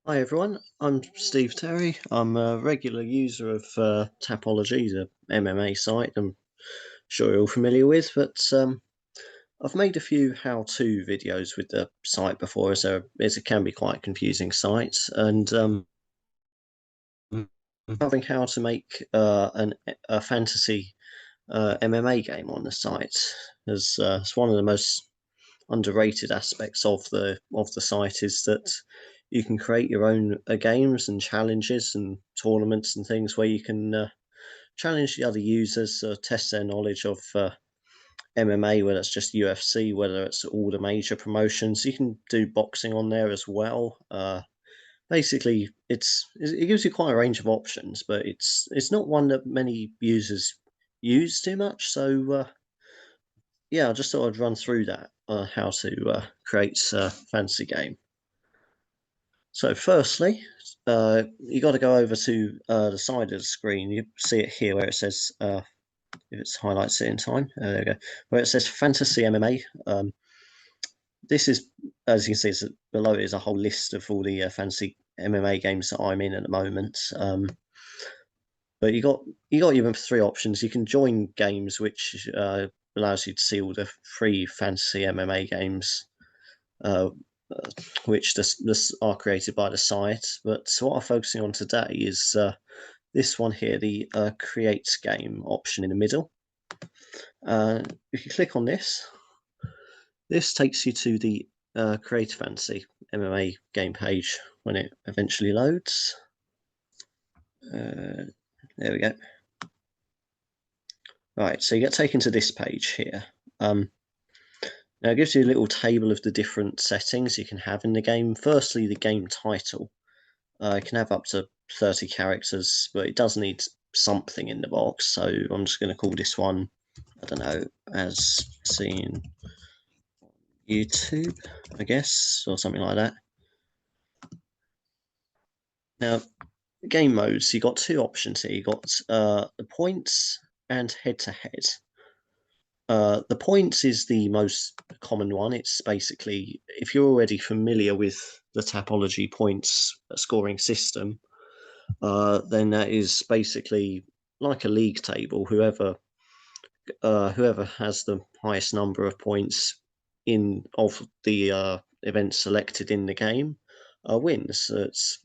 Hi everyone, I'm Steve Terry. I'm a regular user of Tapology, the MMA site I'm sure you're all familiar with, but I've made a few how-to videos with the site before, as it can be quite a confusing site, and having how to make a fantasy MMA game on the site, as it's one of the most underrated aspects of the site is that you can create your own games and challenges and tournaments and things where you can challenge the other users, test their knowledge of MMA, whether it's just UFC, whether it's all the major promotions. You can do boxing on there as well. Basically, it gives you quite a range of options, but it's not one that many users use too much. So yeah, I just thought I'd run through that, how to create a fantasy game. So firstly, you got to go over to the side of the screen. You see it here where it says, if it's highlights it in time, there we go, where it says Fantasy MMA. This is, as you can see, below it is a whole list of all the fantasy MMA games that I'm in at the moment. But you got your three options. You can join games, which allows you to see all the free fantasy MMA games, uh, which this are created by the site. But what I'm focusing on today is this one here, the create game option in the middle. If you click on this takes you to the Create Fantasy MMA game page when it eventually loads. There we go. Right, so you get taken to this page here. Now it gives you a little table of the different settings you can have in the game. Firstly, the game title. It can have up to 30 characters, but it does need something in the box. So I'm just going to call this one, I don't know, as seen YouTube, I guess, or something like that. Now, game modes, you got two options here. You got the points and head-to-head. The points is the most common one. It's basically, if you're already familiar with the Tapology points scoring system, then that is basically like a league table. Whoever has the highest number of points in of the events selected in the game wins. So it's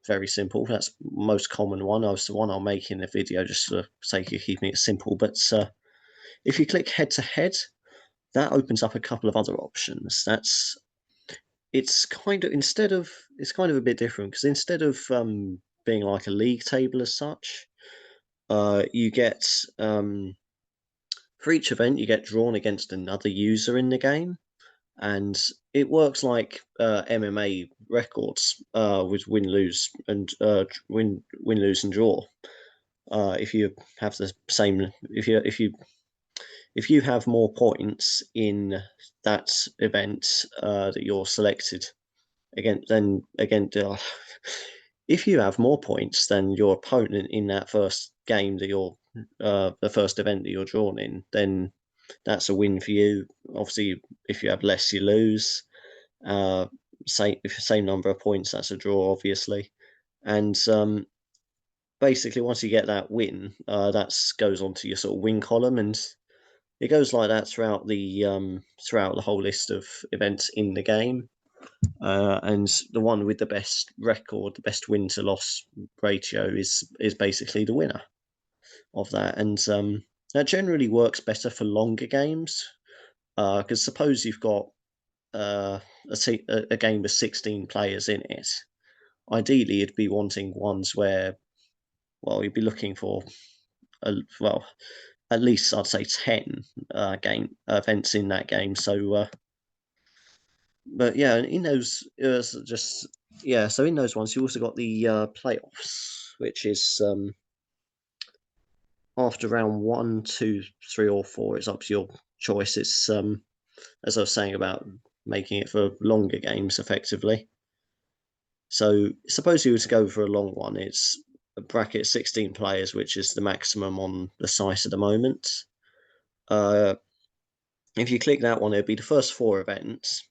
very simple. That's the most common one. That's the one I'll make in the video just for the sake of keeping it simple. But if you click head to head, that opens up a couple of other options. It's kind of a bit different because instead of being like a league table as such, you get for each event you get drawn against another user in the game, and it works like MMA records with win lose and win lose and draw. If you have the same, if you have more points in that event that you're selected again, then again, if you have more points than your opponent in that first game that you're the first event that you're drawn in, then that's a win for you. Obviously, if you have less, you lose. If the same number of points, that's a draw, obviously. And basically, once you get that win, that goes onto your sort of win column, and it goes like that throughout the whole list of events in the game. And the one with the best record, the best win to loss ratio, is basically the winner of that. And that generally works better for longer games. Because suppose you've got a game with 16 players in it. Ideally, you'd be wanting ones where, well, you'd be looking for, well, at least I'd say 10 game events in that game. So, but yeah, in those, just yeah. So in those ones, you also got the playoffs, which is after round one, two, three, or four. It's up to your choice. It's as I was saying about making it for longer games, effectively. So suppose you were to go for a long one, it's a bracket 16 players, which is the maximum on the site at the moment. Uh, if you click that one, it'll be the first four events,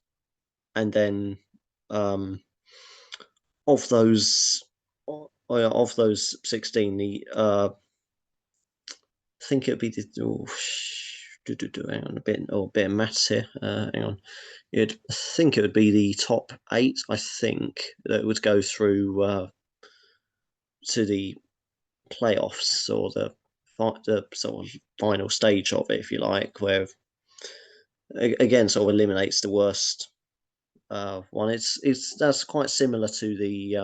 and then um, of those of those 16, I think it would be the hang on a bit of maths here. Hang on. I think it would be the top 8. I think that would go through to the playoffs, or the sort of final stage of it, if you like, where again sort of eliminates the worst one. That's quite similar to the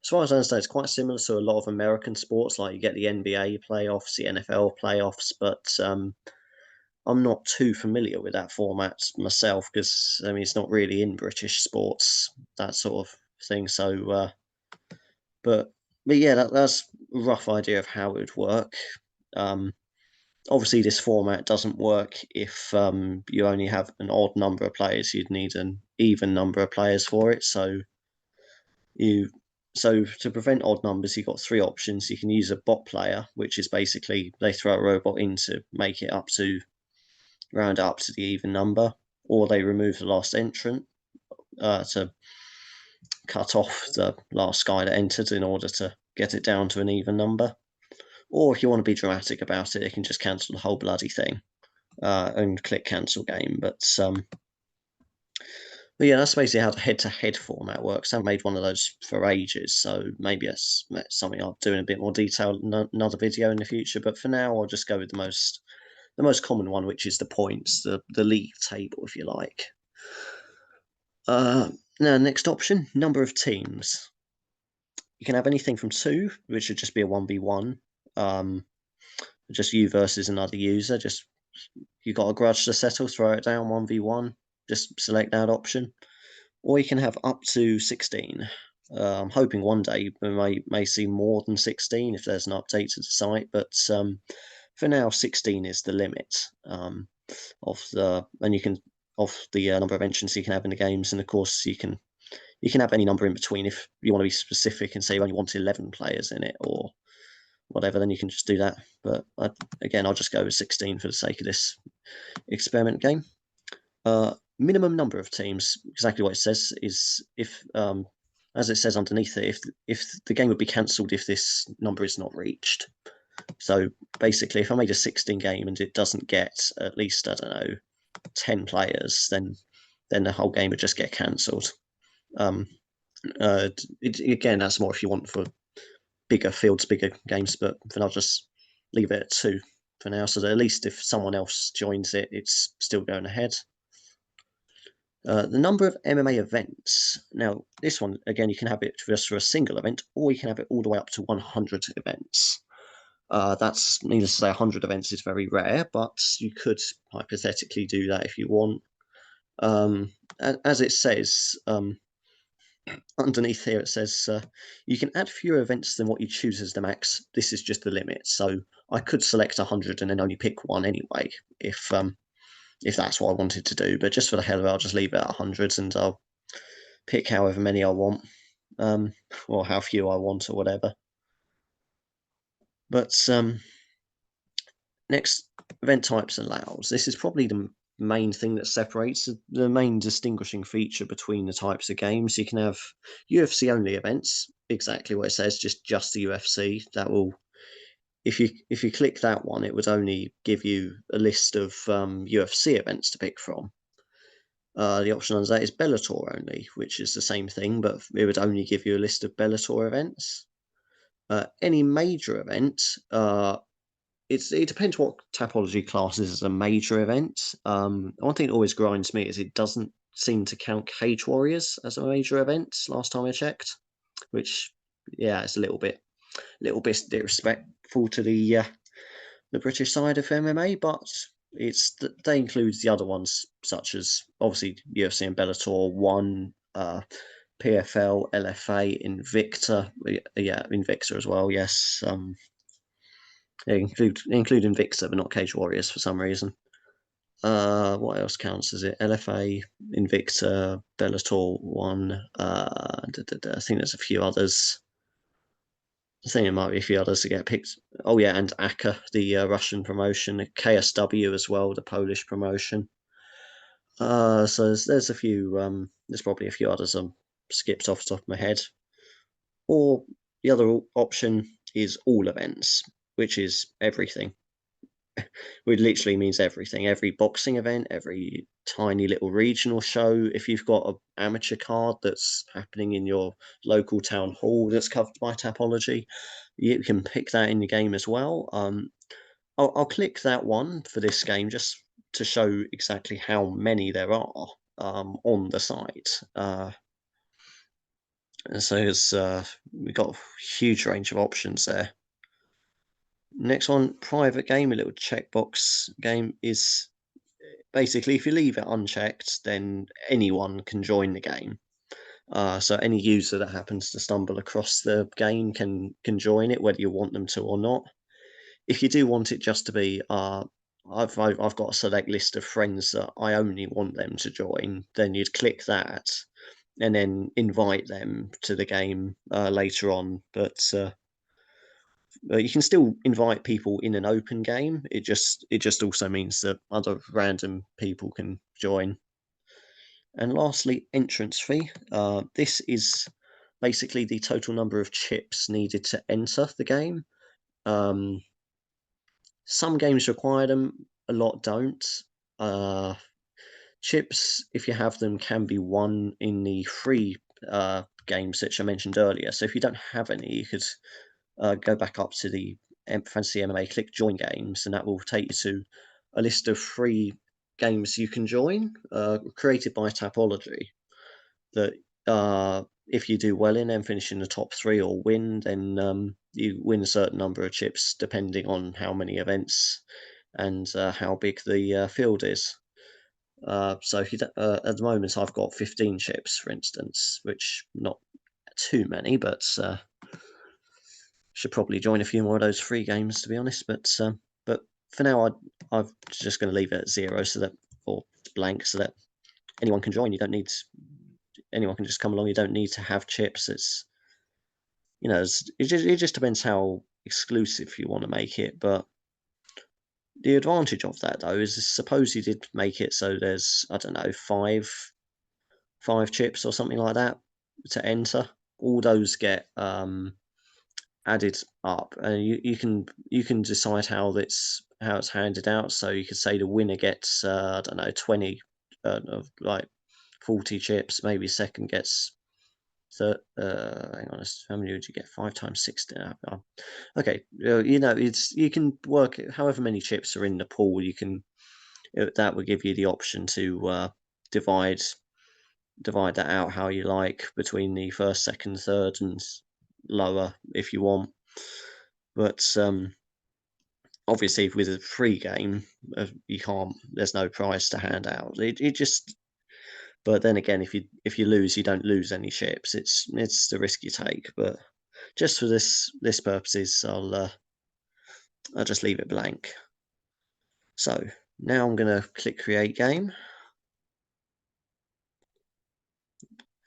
as far as I understand, it's quite similar to a lot of American sports. Like you get the NBA playoffs, the NFL playoffs, but I'm not too familiar with that format myself, because I mean it's not really in British sports, that sort of thing. So, but yeah, that's a rough idea of how it would work. Um, Obviously, this format doesn't work if you only have an odd number of players. You'd need an even number of players for it. You so to prevent odd numbers, you've got 3 options. You can use a bot player, which is basically they throw a robot in to make it up to round up to the even number, or they remove the last entrant to cut off the last guy that entered in order to get it down to an even number. Or if you want to be dramatic about it, they can just cancel the whole bloody thing and click cancel game. But yeah, that's basically how the head-to-head format works. I haven't made one of those for ages, so maybe that's something I'll do in a bit more detail in another video in the future. But for now, I'll just go with the most common one, which is the points, the league table, if you like. Now, next option, number of teams. You can have anything from 2, which would just be a 1v1. Just you versus another user. Just you got a grudge to settle, throw it down 1v1. Just select that option. Or you can have up to 16. I'm hoping one day we may see more than 16 if there's an update to the site, but for now, 16 is the limit of the number of entrants you can have in the games, and of course you can have any number in between. If you want to be specific and say you only want 11 players in it or whatever, then you can just do that. But again, I'll just go with 16 for the sake of this experiment game. Minimum number of teams, exactly what it says, is if, as it says underneath it, if the game would be cancelled if this number is not reached. So basically, if I made a 16 game and it doesn't get at least, I don't know, 10 players, then the whole game would just get cancelled. Again, that's more if you want for bigger fields, bigger games, but then I'll just leave it at 2 for now, so that at least if someone else joins it, it's still going ahead. The number of MMA events. Now, this one, again, you can have it just for a single event, or you can have it all the way up to 100 events. That's, needless to say, 100 events is very rare, but you could hypothetically do that if you want. As it says, underneath here, it says you can add fewer events than what you choose as the max. This is just the limit. So I could select 100 and then only pick one anyway, if that's what I wanted to do. But just for the hell of it, I'll just leave it at 100 and I'll pick however many I want, or how few I want, or whatever. But next, event types and layouts. This is probably the main thing that separates the main distinguishing feature between the types of games. You can have UFC only events, exactly what it says, just the UFC. That will, if you click that one, it would only give you a list of UFC events to pick from. The option under that is Bellator only, which is the same thing, but it would only give you a list of Bellator events. Any major event, it depends what Tapology classes as a major event. One thing that always grinds me is it doesn't seem to count Cage Warriors as a major event. Last time I checked, which yeah, it's a little bit disrespectful to the British side of MMA, but they include the other ones such as obviously UFC and Bellator 1, PFL, LFA, Invicta, yeah, Invicta as well. Yes, they include Invicta, but not Cage Warriors for some reason. What else counts as it? LFA, Invicta, Bellator 1. I think there's a few others. I think there might be a few others to get picked. Oh yeah, and AKA, the Russian promotion, KSW as well, the Polish promotion. So there's a few. There's probably a few others I'm skipped off the top of my head, Or the other option is all events, which is everything. Which literally means everything. Every boxing event, every tiny little regional show. If you've got an amateur card that's happening in your local town hall that's covered by Tapology, you can pick that in the game as well. I'll click that one for this game just to show exactly how many there are on the site. So we've got a huge range of options there. Next one, private game, a little checkbox game, is basically if you leave it unchecked, then anyone can join the game. So any user that happens to stumble across the game can join it, whether you want them to or not. If you do want it just to be, I've got a select list of friends that I only want them to join, then you'd click that and then invite them to the game later on. But you can still invite people in an open game. It just also means that other random people can join. And lastly, entrance fee. This is basically the total number of chips needed to enter the game. Some games require them, a lot don't. Chips, if you have them, can be won in the free games which I mentioned earlier. So if you don't have any, you could go back up to the Fantasy MMA, click Join Games, and that will take you to a list of free games you can join, created by Tapology. That if you do well in and finish in the top 3 or win, then you win a certain number of chips depending on how many events and how big the field is. So if you at the moment I've got 15 chips, for instance, which not too many, but should probably join a few more of those free games, to be honest. But for now, I'm just going to leave it at 0 so that, or blank, so that anyone can join. You don't need, anyone can just come along. You don't need to have chips. It's, it just depends how exclusive you want to make it. But the advantage of that though is, suppose you did make it so there's, I don't know, five chips or something like that to enter. All those get added up, and you can decide how it's handed out. So you could say the winner gets I don't know, 20 of like 40 chips. Maybe second gets hang on, how many would you get? 5 times 60. Okay, you can work it however many chips are in the pool. You can, that will give you the option to divide that out how you like between the first, second, third, and lower if you want. But obviously, with a free game, you can't. There's no prize to hand out. It just. But then again, if you lose, you don't lose any chips. It's the risk you take. But just for this purposes, I'll just leave it blank. So now I'm going to click Create Game,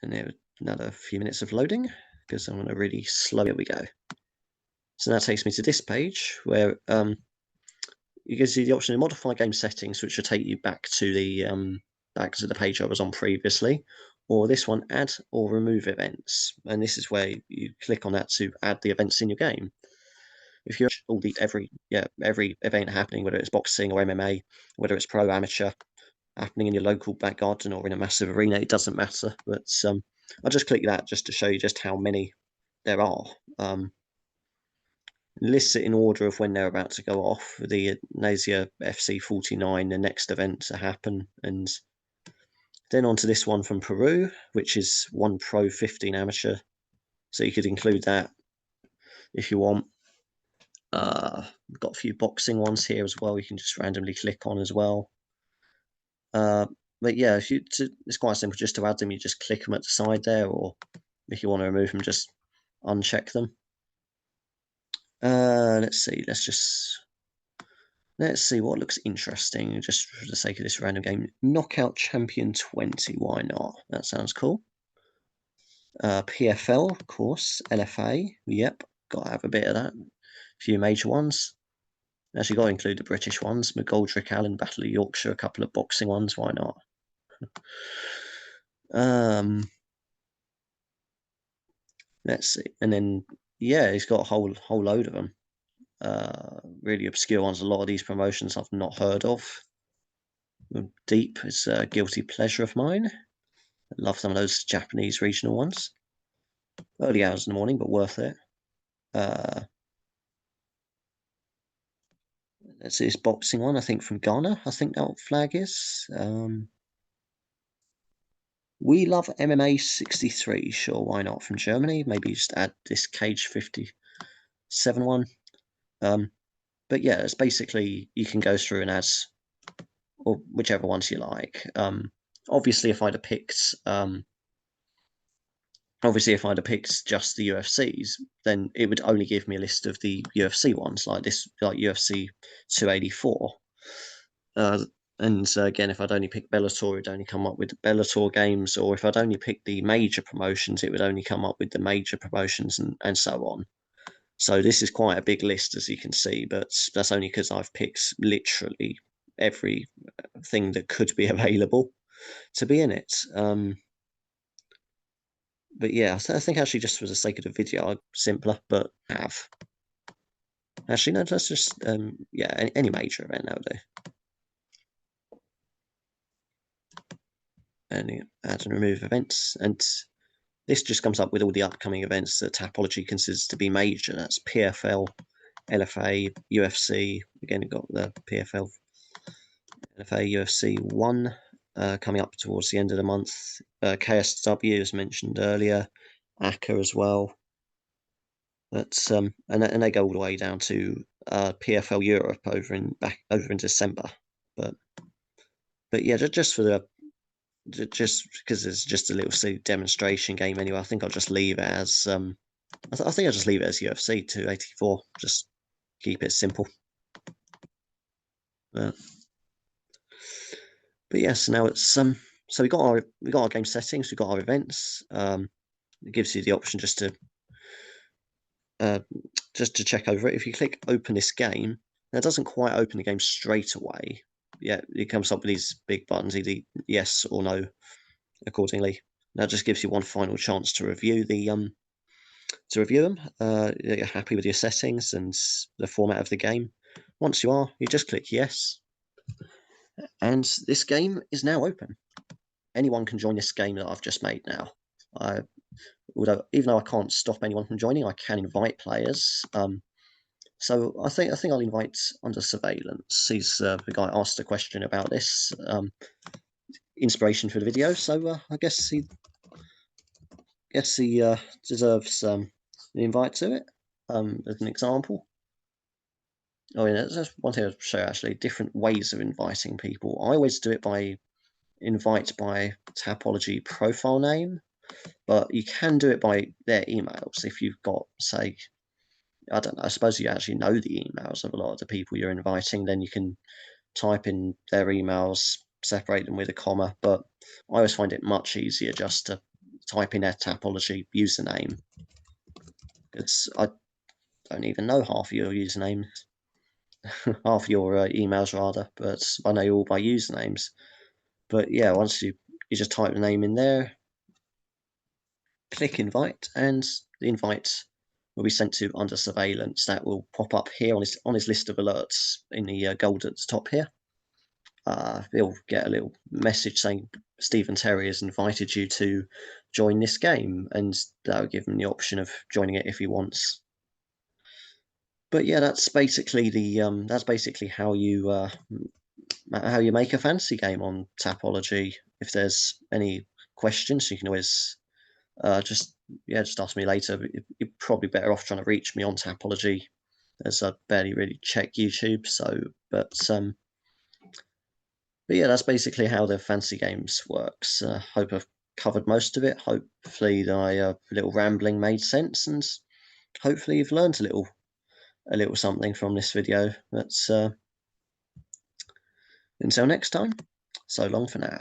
and there another few minutes of loading because I'm going to really slow. Here we go. So that takes me to this page where you can see the option to modify game settings, which will take you back to the page I was on previously, or this one, add or remove events, and this is where you click on that to add the events in your game. If you all the every event happening, whether it's boxing or MMA, whether it's pro amateur, happening in your local back garden or in a massive arena, it doesn't matter. But I'll just click that just to show you just how many there are. Lists it in order of when they're about to go off. The Nasia FC 49, the next event to happen, and then onto this one from Peru, which is 1 pro, 15 amateur. So you could include that if you want. We've got a few boxing ones here as well. You can just randomly click on as well. But yeah, it's quite simple just to add them. You just click them at the side there, or if you want to remove them, just uncheck them. Let's see. Let's see what looks interesting, just for the sake of this random game. Knockout Champion 20, why not? That sounds cool. PFL, of course. LFA, yep, got to have a bit of that. A few major ones. Actually, got to include the British ones. McGoldrick Allen, Battle of Yorkshire, a couple of boxing ones, why not? Let's see, and then yeah, he's got a whole load of them. Really obscure ones. A lot of these promotions I've not heard of. Deep is a guilty pleasure of mine. I love some of those Japanese regional ones. Early hours in the morning, but worth it. Let's see this boxing one, I think from Ghana, I think that flag is. We love MMA 63, sure, why not, from Germany. Maybe just add this Cage 57 one. But yeah, it's basically you can go through and add or whichever ones you like. Obviously, if I'd have picked just the UFCs, then it would only give me a list of the UFC ones, like this, like UFC 284. And again, if I'd only picked Bellator, it would only come up with the Bellator games, or if I'd only picked the major promotions, it would only come up with the major promotions and so on. So this is quite a big list, as you can see, but that's only because I've picked literally every thing that could be available to be in it. But yeah, I think actually just for the sake of the video, I'd simpler, but have. Actually, no, let's just, yeah, any major event now do. And add and remove events. And this just comes up with all the upcoming events that Tapology considers to be major. That's PFL, LFA, UFC. Again, you've got the PFL, LFA, UFC 1 coming up towards the end of the month. KSW, as mentioned earlier. ACA as well. That's and they go all the way down to PFL Europe over in December. But yeah, just for the just because it's just a little demonstration game anyway. I think I'll just leave it as I think I'll just leave it as UFC 284. Just keep it simple. But yes, now it's so we got our game settings, we got our events. It gives you the option just to check over it. If you click open this game, that doesn't quite open the game straight away. Yeah, it comes up with these big buttons, either yes or no, accordingly. That just gives you one final chance to review them. You're happy with your settings and the format of the game. Once you are, you just click yes, and this game is now open. Anyone can join this game that I've just made now. Even though I can't stop anyone from joining, I can invite players. So I think I'll invite Under Surveillance. He's the guy asked a question about this inspiration for the video. So I guess he deserves an invite to it. As an example. Oh, yeah, that's one thing I'll show actually. Different ways of inviting people. I always do it by invite by Tapology profile name, but you can do it by their emails if you've got, say, I don't know, I suppose you actually know the emails of a lot of the people you're inviting, then you can type in their emails, separate them with a comma, but I always find it much easier just to type in their Tapology username. I don't even know half of your usernames, half your emails rather, but I know you all by usernames. But yeah, once you just type the name in there, click invite, and the invite will be sent to Under Surveillance. That will pop up here on his list of alerts in the gold at the top here. He'll get a little message saying Stephen Terry has invited you to join this game, and that will give him the option of joining it if he wants. But yeah, that's basically how you make a fantasy game on Tapology. If there's any questions, you can always just ask me later. You're probably better off trying to reach me on Tapology, as I barely really check YouTube. So, but yeah, that's basically how the fantasy games works. Hope I've covered most of it. Hopefully, my little rambling made sense, and hopefully you've learned a little something from this video. But until next time, so long for now.